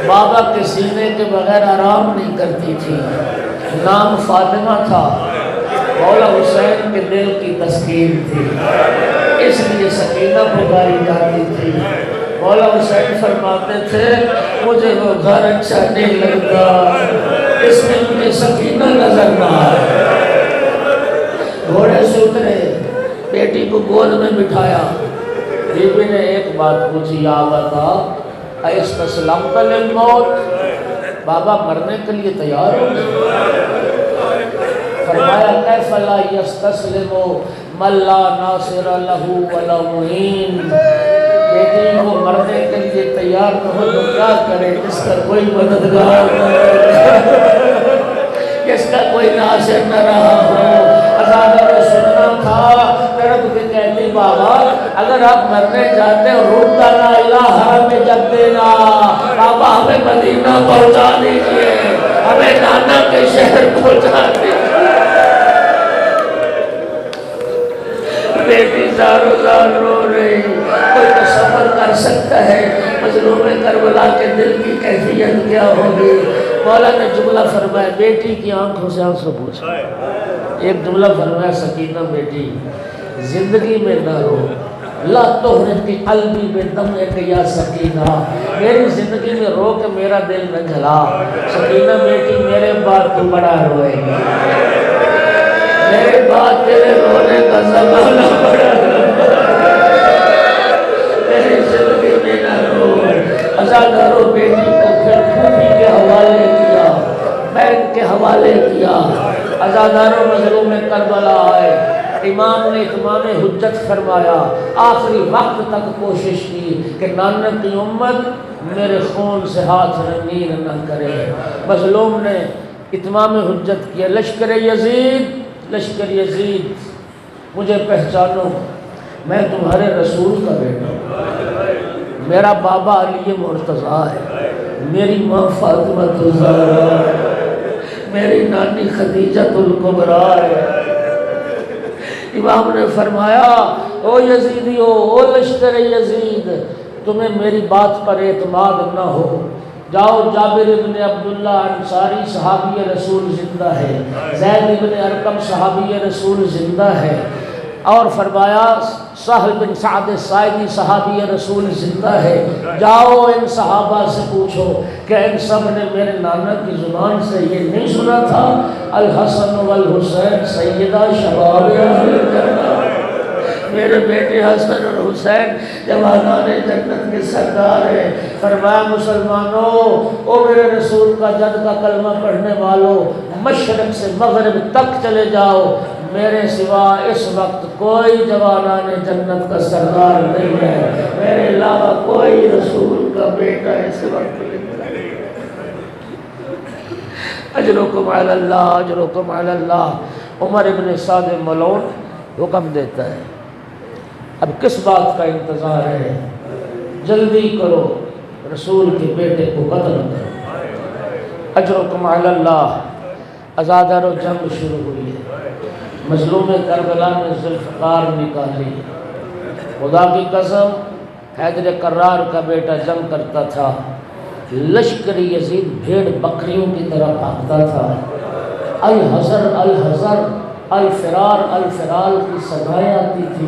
بابا کے سینے کے بغیر آرام نہیں کرتی تھی، نام فاطمہ تھا، مولا حسین کے دل کی تسکین تھی، اس لیے سکینہ پکاری جاتی تھی۔ مولا حسین فرماتے تھے مجھے وہ گھر اچھا نہیں لگتا، اس میں مجھے سکینہ نظر نہ آئے۔ گھوڑے سے اترے، بیٹی کو گود میں بٹھایا، بی بی نے ایک بات پوچھی، یا ابا استسلمت للموت، بابا مرنے کے لیے تیار ہو؟ فرمایا کیف لا یستسلم من لا ناصر لہ ولا معین، بیٹی وہ مرنے کے لیے تیار نہ ہو تو کیا کرے، جس کا کوئی مددگار نہ رہا، جس کا کوئی ناصر نہ رہا ہو۔ ازادہ نے سننا تھا، تڑپ کے کہتی بابا اگر آپ مرنے جاتے ہو روٹانا اللہ حرم جب دینا، بابا ہمیں مدینہ پہنچا دیجئے، ہمیں نانا کے شہر پہنچا دیجئے۔ بیٹی زارو زار رو رہی، کوئی تصور کر سکتا ہے مظلوم کربلا کے دل کی کیفیت کیا ہوگی۔ مولا نے جملہ فرمایا، بیٹی کی آنکھوں سے آنسو پوچھا، ایک جملہ فرمایا سکینہ بیٹی زندگی میں نہ رو، لا تحرق قلبی بدمعک یا سکینہ، میری زندگی میں رو کہ میرا دل نہ جلا، سکینہ بیٹی میرے بعد تو بڑا روئے گی، میرے بعد تیرے رونے کا زمانہ بڑا میری زندگی میں نہ رو۔ ازادہ رو بیٹی کو پھر پھوپھی کے حوالے کیا، بہن کے حوالے کیا۔ ازادہ رو مظلوم کربلا آئے، امام نے اتمام حجت فرمایا، آخری وقت تک کوشش کی کہ نانا کی امت میرے خون سے ہاتھ رنگین نہ کرے۔ مظلوم نے اتمام حجت کیا، لشکر یزید لشکر یزید مجھے پہچانو، میں تمہارے رسول کا بیٹا ہوں، میرا بابا علی مرتضیٰ ہے، میری ماں فاطمہ الزہرا ہے، میری نانی خدیجۃ الکبریٰ ہے۔ امام نے فرمایا او یزیدیو، او لشکر یزید، تمہیں میری بات پر اعتماد نہ ہو، جاؤ جابر ابن عبداللہ انصاری صحابی رسول زندہ ہے، زید ابن ارقم صحابی رسول زندہ ہے، اور فرمایا سہل بن سعد الساعدی صحابی رسول زندہ ہے، جاؤ ان صحابہ سے پوچھو کہ ان سب نے میرے نانا کی زبان سے یہ نہیں سنا تھا الحسن والحسین سیدہ شباب اہل جنہ، میرے بیٹے حسن اور حسین جوانان جنت کے سردار ہیں۔ فرمایا مسلمانوں، او میرے رسول کا جد کا کلمہ پڑھنے والوں، مشرق سے مغرب تک چلے جاؤ، میرے سوا اس وقت کوئی جوانان جنت کا سردار نہیں ہے، میرے علاوہ کوئی رسول کا بیٹا اس وقت نہیں ہے۔ اجرکم علی اللہ، اجرکم علی اللہ۔ عمر ابن سعد ملعون حکم دیتا ہے، اب کس بات کا انتظار ہے، جلدی کرو، رسول کے بیٹے کو قتل کرو۔ اجرکم علی اللہ۔ ازادہ رو جنگ شروع ہوئی ہے، مظلوم کربلا نے ذوالفقار نکالی، خدا کی قسم حیدر کرار کا بیٹا جنگ کرتا تھا، لشکر یزید بھیڑ بکریوں کی طرح بھاگتا تھا، الحذر الحذر الفرار الفرار کی صدائیں آتی تھی،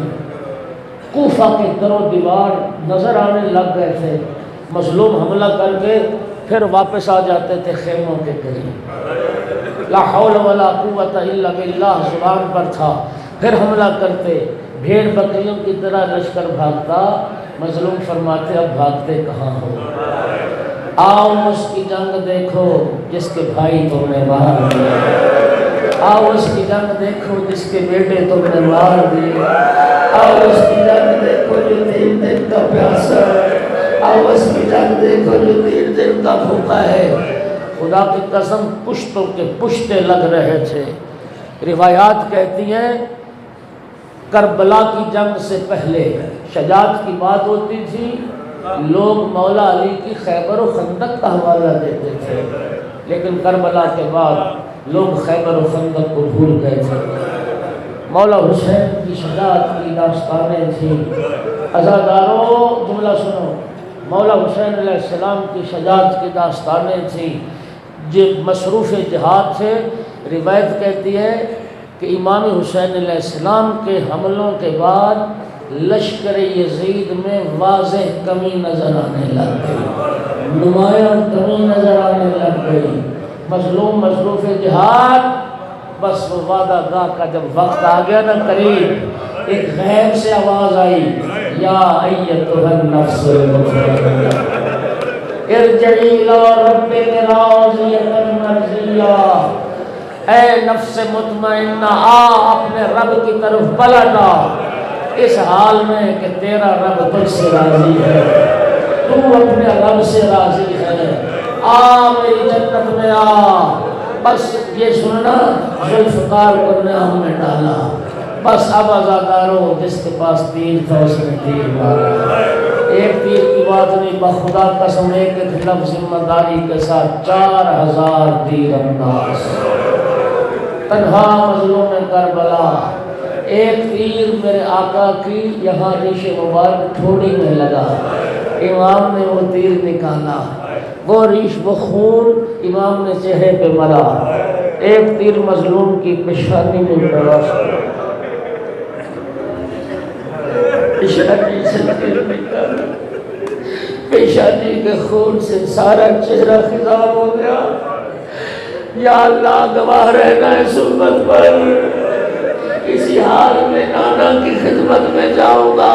کوفہ کے در و دیوار نظر آنے لگ گئے تھے، مظلوم حملہ کر کے پھر واپس آ جاتے تھے خیموں کے قریب، لا حول ولا قوت الا باللہ زبان پر تھا، پھر حملہ کرتے، بھیڑ بکریوں کی طرح لشکر بھاگتا، مظلوم فرماتے اب بھاگتے کہاں ہو، آؤ اس کی جنگ دیکھو جس کے بھائی تم نے مار دیے، آؤ اس کی جنگ دیکھو جس کے بیٹے تم نے مار دیے، آؤ اس کی جنگ دیکھو جو 3 دن کا پیاسا ہے، آؤ اس کی جنگ دیکھو جو 3 دن کا بھوکا ہے۔ خدا کی قسم پشتوں کے پشتے لگ رہے تھے۔ روایات کہتی ہیں کربلا کی جنگ سے پہلے شجاعت کی بات ہوتی تھی، لوگ مولا علی کی خیبر و خندق کا حوالہ دیتے تھے، لیکن کربلا کے بعد لوگ خیبر و خندق کو بھول گئے تھے۔ مولا حسین کی شجاعت کی داستانیں تھیں۔ عزاداروں جملہ سنو، مولا حسین علیہ السلام کی شجاعت کی داستانیں تھیں، جو مصروف جہاد تھے۔ روایت کہتی ہے کہ امام حسین علیہ السلام کے حملوں کے بعد لشکر یزید میں واضح کمی نظر آنے لگ گئی، نمایاں کمی نظر آنے لگ گئی، مظلوم مصروف جہاد۔ بس وہ وعدہ گاہ کا جب وقت آ گیا نا قریب، ایک غیب سے آواز آئی، یا ایتھا النفس المطمئنہ ارجعی الی ربک راضیۃ مرضیہ، اے نفس مطمئنہ آ اپنے رب کی طرف پلٹ آ، اس حال میں کہ تیرا رب تجھ سے راضی ہے، تو اپنے رب سے راضی ہے، آ میری جنت میں آ۔ بس یہ سننا، ذوالفقار کو نے ہم میں ڈالا، بس اب عزادارو جس کے پاس تیر تھا اس نے تیر مارا۔ ایک تیر کی بات نہیں، بخدا قسم ایک لفظ ذمہ داری کے ساتھ 4000 تیر انداز، تنہا مظلوم کربلا۔ ایک تیر میرے آقا کی یہاں ریش مبارک ٹھوڑی میں لگا، امام نے وہ تیر نکالا، وہ ریش وہ خون امام نے چہرے پہ مرا، ایک تیر مظلوم کی پیشانی میں پڑا، پیشانی سے تیر نکالا، پیشانی کے خون سے سارا چہرہ خضاب ہو گیا۔ یا اللہ گواہ رہنا اس امت پر، کسی حال میں نانا کی خدمت میں جاؤں گا۔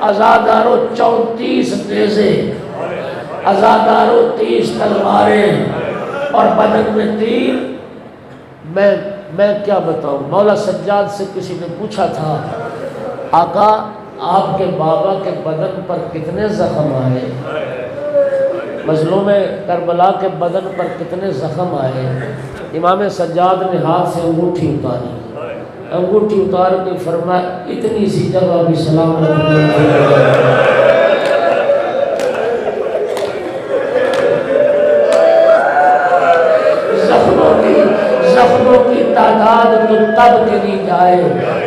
عزادارو 34 نیزے، عزادارو 30 تلواریں اور بدن میں تیر۔ میں کیا بتاؤں، مولا سجاد سے کسی نے پوچھا تھا، آقا آپ کے بابا کے بدن پر کتنے زخم آئے، مظلوم کربلا کے بدن پر کتنے زخم آئے؟ امام سجاد نے ہاتھ سے انگوٹھی اتاری، انگوٹھی اتار کے فرمایا اتنی سی جگہ بھی سلامت نہیں ہے۔ زخموں کی تعداد تو تب گنی جائے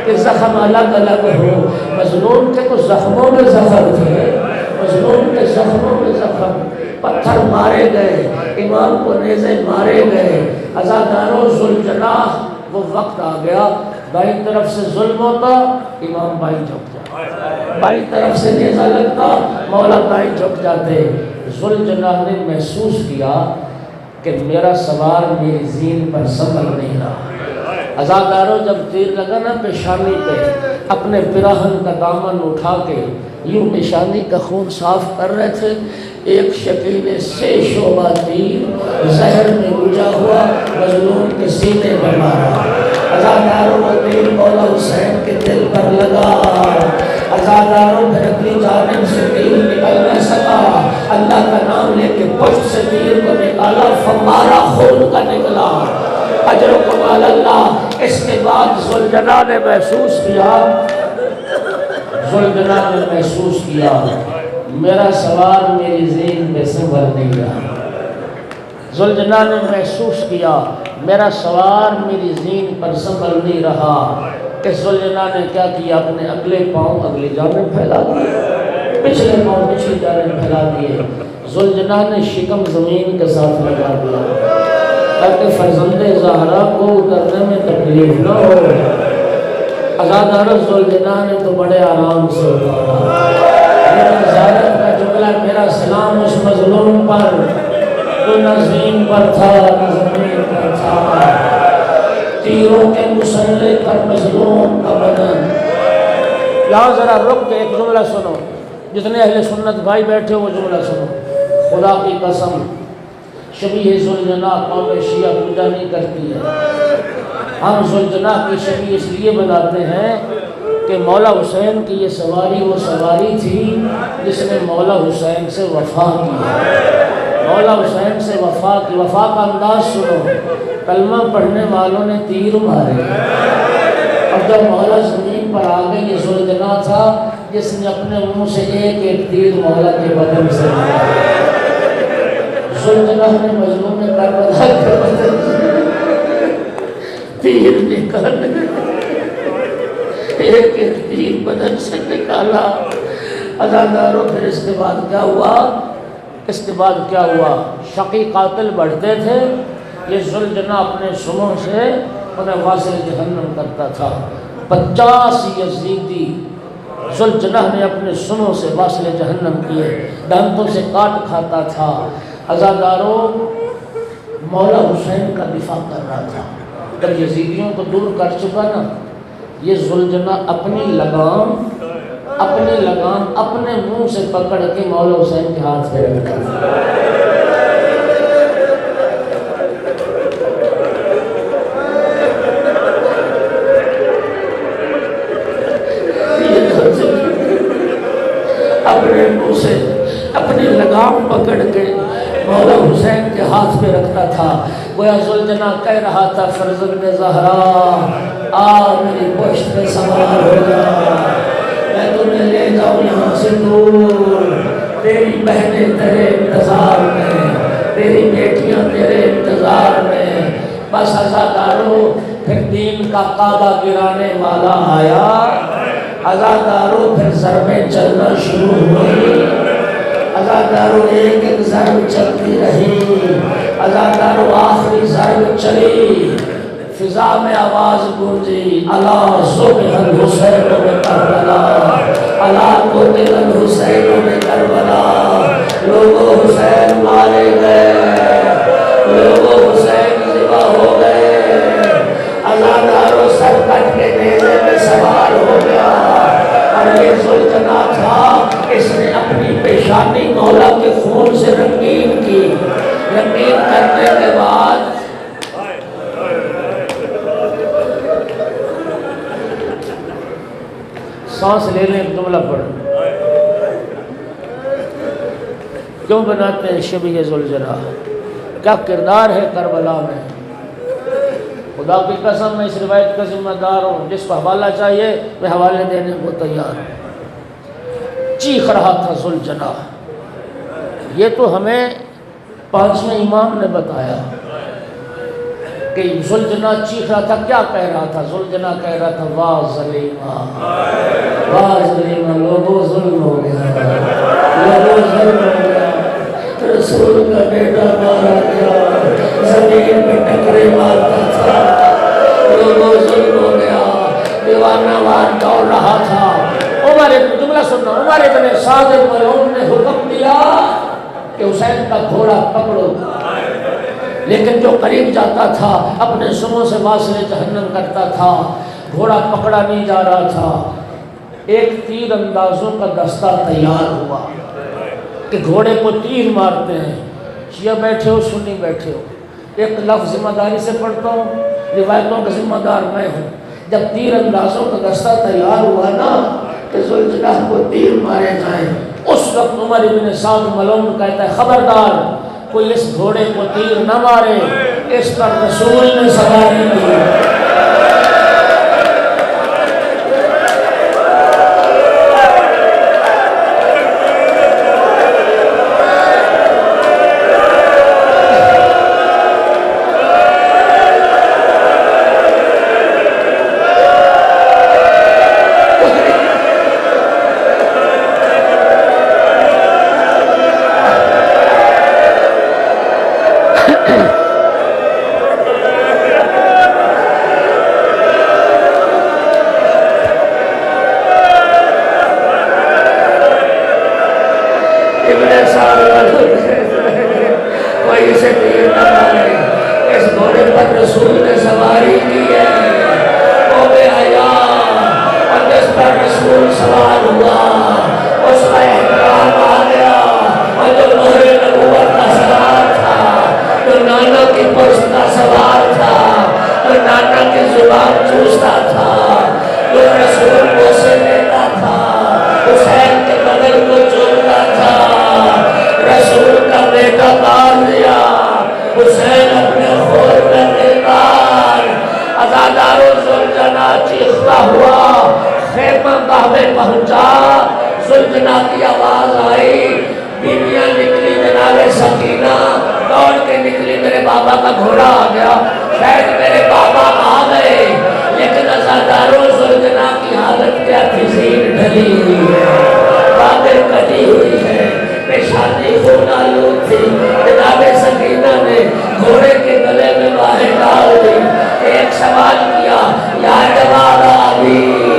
کہ زخم الگ الگ ہو، مظلوم کے تو زخموں میں زخم تھے، مظلوم کے زخموں میں زخم، پتھر مارے گئے، امام کو نیزے مارے گئے۔ عزاداروں ذوالجناح وہ وقت آ گیا، بائیں طرف سے ظلم ہوتا امام بائیں جھک جاتے، بائیں طرف سے نیزہ لگتا مولا بائیں جھک جاتے۔ ذوالجناح نے محسوس کیا کہ میرا سوار میری زین پر سنبھل نہیں رہا۔ عزاداروں جب تیر لگا نا پیشانی پہ، اپنے پیراہن کا دامن اٹھا کے یوں پیشانی کا خون صاف کر رہے تھے، ایک شکیلے سے شعبہ تیر زہر میں گجا ہوا مظلوم کے سینے میں مارا۔ عزاداروں کا تیر مولا حسین کے دل پر لگا، عزاداروں پھر اگلی جانب سے تیر نکل نہ سکا، اللہ کا نام لے کے پشت سے تیر کو نکالا، فمارا خون کا نکلا، اجر و کمال اللہ۔ اس کے بعد ذوالجناح نے محسوس کیا، ذوالجناح نے محسوس کیا میرا سوار میری زین پہ سنبھل نہیں رہا، ذوالجناح نے محسوس کیا میرا سوار میری زین پر سنبھل نہیں رہا۔ کہ ذوالجناح نے کیا کیا، اپنے اگلے پاؤں اگلی جانب پھیلا دیے، پچھلے پاؤں پچھلی جانب پھیلا دیے۔ ذوالجناح نے شکم زمین کے ساتھ لگا دیا تاکہ فرزند زہرا کو اترنے میں تکلیف نہ ہو۔ عزاداروں ذوالجناح نے تو بڑے آرام سے اتارا، لیکن زیارت کا جملہ میرا سلام اس مظلوم پر تو نہ زمین پر تھا نہ زمین پر تھا، تیروں کے مسلح پر مظلوم کا بدن۔ یہاں ذرا رک کے ایک جملہ سنو، جتنے اہل سنت بھائی بیٹھے وہ جملہ سنو۔ خدا کی قسم شبیہ ذوالجناح قوم شیعہ پوجا نہیں کرتی ہے، ہم ذوالجناح کی شبیہ اس لیے بناتے ہیں کہ مولا حسین کی یہ سواری وہ سواری تھی جس نے مولا حسین سے وفا کی، مولا حسین سے وفا کی۔ وفا کا انداز سنو، کلمہ پڑھنے والوں نے تیر مارے، اور جب مولا زمین پر آ گئے یہ ذوالجناح تھا جس نے اپنے منہ سے ایک ایک تیر مولا کے بدن سے مارا۔ ذوالجناح نے مظلوم کربلا کے بدن سے تیر نکالے، ایک ایک تیر بدن سے نکالا۔ عزاداروں پھر اس کے بعد کیا ہوا، اس کے بعد کیا ہوا، شقی قاتل بڑھتے تھے، یہ ذوالجناح اپنے سموں سے انہیں واصل جہنم کرتا تھا۔ 50 یزیدی ذوالجناح نے اپنے سنوں سے واصل جہنم کیے، دانتوں سے کاٹ کھاتا تھا۔ عزاداروں، مولا حسین کا دفاع کر رہا تھا۔ جب یزیدیوں کو دور کر چکا نا، یہ ذوالجناح اپنی لگام اپنے منہ سے پکڑ کے مولا حسین کے ہاتھ پہ رکھتا تھا۔ اپنے منہ سے اپنی لگام پکڑ کے مولا حسین کے ہاتھ پہ رکھتا تھا۔ گویا ذوالجناح کہہ رہا تھا، فرزند زہرا آ میری پشت پہ سوار ہو جا، میں تمہیں لے جاؤں یہاں سے دور، تیری بہنیں تیرے انتظار میں، تیری بیٹیاں تیرے انتظار میں۔ بس عزاداروں، پھر دین کا کعبہ گرانے والا آیا۔ عزاداروں، پھر ضربیں چلنا شروع ہوئی۔ عزاداروں، ایک ایک ضرب چلتی رہی۔ عزاداروں، آخری ضرب چلی، فضا میں آواز گونجی، الا صبح الحسین میں کربلا، الا قتل الحسین میں کربلا، لوگوں حسین مارے گئے، لوگوں حسین ذبح ہو گئے۔ عزاداروں، سر کٹ کے نیزے میں سوار ہو گیا، اور یہ ذوالجناح تھا، اس نے اپنی پیشانی مولا کے خون سے رنگین کی۔ رنگین کرنے کے بعد سانس لینے ایک جملہ پڑھ، کیوں بناتے ہیں شبیہ ذوالجناح؟ کیا کردار ہے کربلا میں؟ خدا کی قسم میں اس روایت کا ذمہ دار ہوں، جس کو حوالہ چاہیے میں حوالے دینے کو تیار ہوں۔ چیخ رہا تھا ذوالجناح، یہ تو ہمیں 5ویں امام نے بتایا کہ ذوالجناح چیخ رہا تھا۔ کیا کہہ رہا تھا ذوالجناح؟ کہہ رہا تھا، واہ ظلیمہ، واہ ظلیمہ، لوگوں ظلم ہو گیا، لوگوں ظلم ہو گیا، رسول کا بیٹا مارا گیا، زمین میں ٹکرے مارتا تھا، لوگوں ظلم ہو گیا، دیوانہ وار دوڑ رہا تھا۔ جملہ سننا، عمر ابن سعد ملعون نے حکم دیا کہ حسین کا گھوڑا پکڑو، لیکن جو قریب جاتا تھا اپنے سنوں سے واصل جہنم کرتا تھا۔ گھوڑا پکڑا نہیں جا رہا تھا۔ ایک تیر اندازوں کا دستہ تیار ہوا کہ گھوڑے کو تیر مارتے ہیں۔ شیعہ بیٹھے ہو، سنی بیٹھے ہو، ایک لفظ ذمہ داری سے پڑھتا ہوں، روایتوں کا ذمہ دار میں ہوں۔ جب تیر اندازوں کا دستہ تیار ہوا نا کہ ذوالجناح کو تیر مارے جائیں، اس وقت عمر ابن سعد ملعون کہتا ہے، خبردار کوئی اس گھوڑے کو تیر نہ مارے، اس پر رسول نے سواری کی۔ کوئی اسے تیر نہ مارے، اس گھوڑے پر رسول نے سواری کی ہے، وہ بے حیا، اور جس پر رسول سوار ہوا اس کا احترام آ گیا، اور جو مہر نبوت کا سوار تھا، جو نانا کی پشت کا سوار تھا، جو نانا کی زبان چوستا تھا، جو رسول کو سے لیتا تھا، حسین کے بدل کو چومتا تھا، رسول کا بیٹا کار دیا، حسین اپنے خور میں دیکار۔ عزاداروں، ذوالجناح چیختا ہوا خیمہ گاہ میں پہنچا۔ ذوالجناح کی آواز آئی، بیویاں نکلی، جناب سکینہ دوڑ کے نکلی، میرے بابا کا گھوڑا آ گیا، شاید میرے بابا آ گئے، لیکن عزاداروں ذوالجناح کی حالت کیا تھی؟ زین ڈھلی ہوئی ہے، باتیں کٹی ہوئی ہے، پیشانی خون آلود تھی۔ جناب سکینہ نے گھوڑے کے گلے میں باہیں ڈال دی، ایک سوال کیا یا جواب ابھی